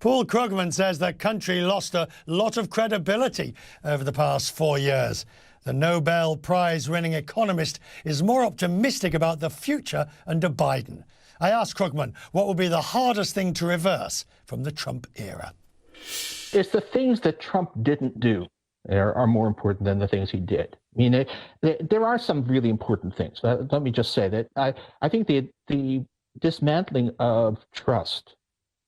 Paul Krugman says the country lost a lot of credibility over the past 4 years. The Nobel Prize-winning economist is more optimistic about the future under Biden. I asked Krugman what will be the hardest thing to reverse from the Trump era. It's the things that Trump didn't do are more important than the things he did. I mean, there are some really important things. Let me just say that I think the dismantling of trust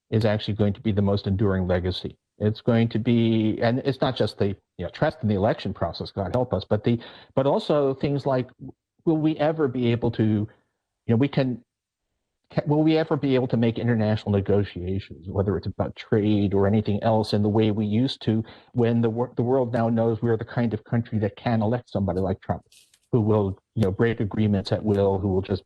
is actually going to be the most enduring legacy. It's going to be, and it's not just the trust in the election process, God help us, but also things like, will we ever be able to, will we ever be able to make international negotiations, whether it's about trade or anything else, in the way we used to, when the world now knows we're the kind of country that can elect somebody like Trump, who will break agreements at will, who will just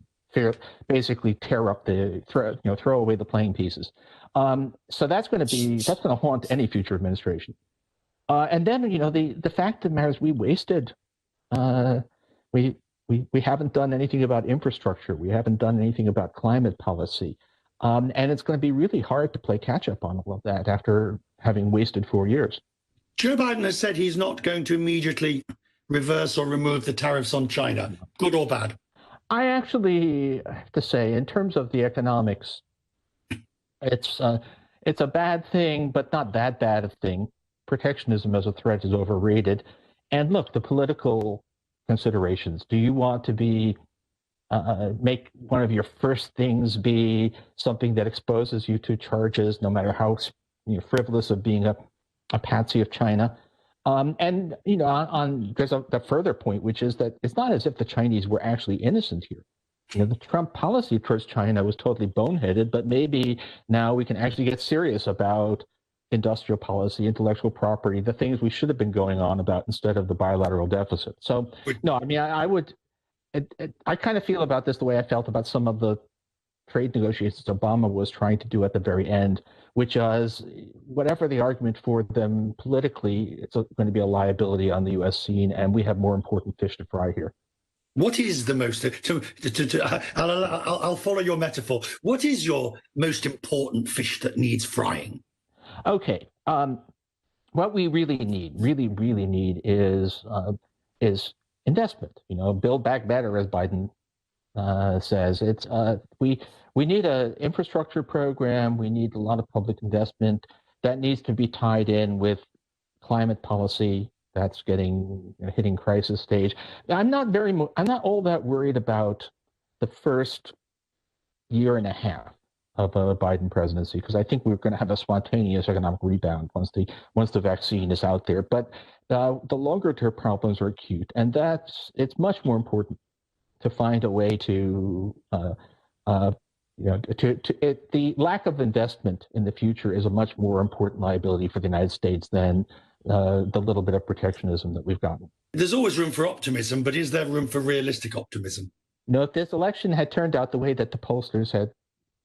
basically tear up throw away the playing pieces. So that's going to haunt any future administration. And then the fact of the matter is we wasted. We haven't done anything about infrastructure. We haven't done anything about climate policy. And it's going to be really hard to play catch up on all of that after having wasted 4 years. Joe Biden has said he's not going to immediately reverse or remove the tariffs on China. Good or bad? I actually have to say, in terms of the economics, it's a bad thing, but not that bad a thing. Protectionism as a threat is overrated. And look, the political considerations. Do you want to make one of your first things be something that exposes you to charges, no matter how frivolous, of being a patsy of China? And there's the further point, which is that it's not as if the Chinese were actually innocent here. The Trump policy towards China was totally boneheaded, but maybe now we can actually get serious about industrial policy, intellectual property, the things we should have been going on about instead of the bilateral deficit. So, no, I mean, I kind of feel about this the way I felt about some of the trade negotiations Obama was trying to do at the very end, which is, whatever the argument for them politically, it's going to be a liability on the U.S. scene, and we have more important fish to fry here. What is the most, I'll follow your metaphor. What is your most important fish that needs frying? Okay. What we really need is investment. Build back better, as Biden says. It's we need an infrastructure program. We need a lot of public investment that needs to be tied in with climate policy. That's hitting crisis stage. I'm not all that worried about the first year and a half of a Biden presidency, because I think we're going to have a spontaneous economic rebound once the vaccine is out there. But the longer term problems are acute, and it's much more important to find a way to the lack of investment in the future is a much more important liability for the United States than the little bit of protectionism that we've gotten. There's always room for optimism, but is there room for realistic optimism? No, if this election had turned out the way that the pollsters had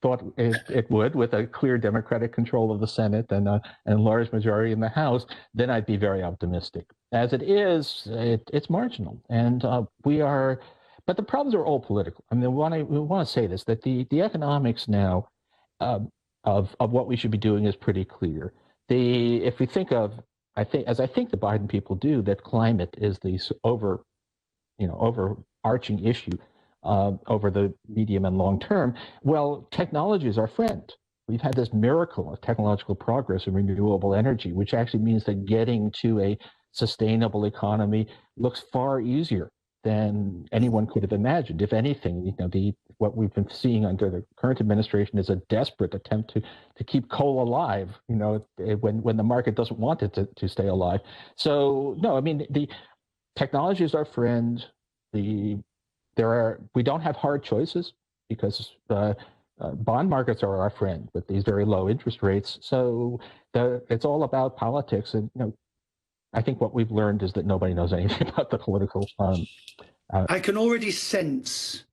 thought it would, with a clear Democratic control of the Senate and a large majority in the House, then I'd be very optimistic. As it is, it's marginal, and but the problems are all political. I mean, we want to say this, that the economics now of what we should be doing is pretty clear. If we think of, I think the Biden people do, that climate is the overarching issue over the medium and long term. Well, technology is our friend. We've had this miracle of technological progress in renewable energy, which actually means that getting to a sustainable economy looks far easier than anyone could have imagined. If anything, what we've been seeing under the current administration is a desperate attempt to keep coal alive, when the market doesn't want it to stay alive. So no, I mean, the technology is our friend. We don't have hard choices, because bond markets are our friend with these very low interest rates. So it's all about politics. And I think what we've learned is that nobody knows anything about the political. I can already sense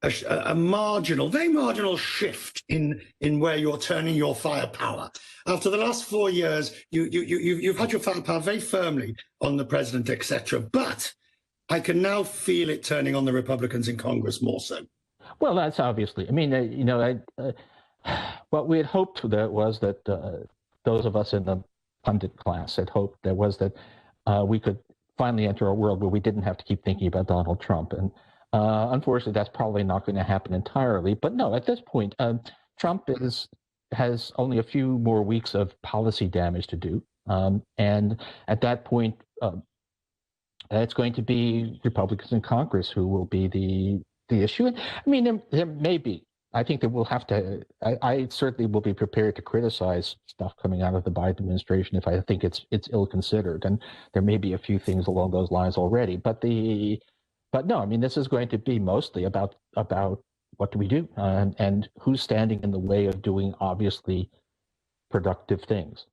a very marginal shift in where you're turning your firepower. After the last 4 years, you've had your firepower very firmly on the president, etc. But I can now feel it turning on the Republicans in Congress more so. Well, that's obviously. I mean, what we had hoped that was that those of us in the pundit class had hoped that was that we could finally enter a world where we didn't have to keep thinking about Donald Trump. And unfortunately, that's probably not going to happen entirely. But no, at this point, Trump has only a few more weeks of policy damage to do. And at that point, it's going to be Republicans in Congress who will be the issue. And I mean, there may be. I think that we'll have to. I certainly will be prepared to criticize stuff coming out of the Biden administration if I think it's ill-considered, and there may be a few things along those lines already. But no, I mean, this is going to be mostly about what do we do and who's standing in the way of doing obviously productive things.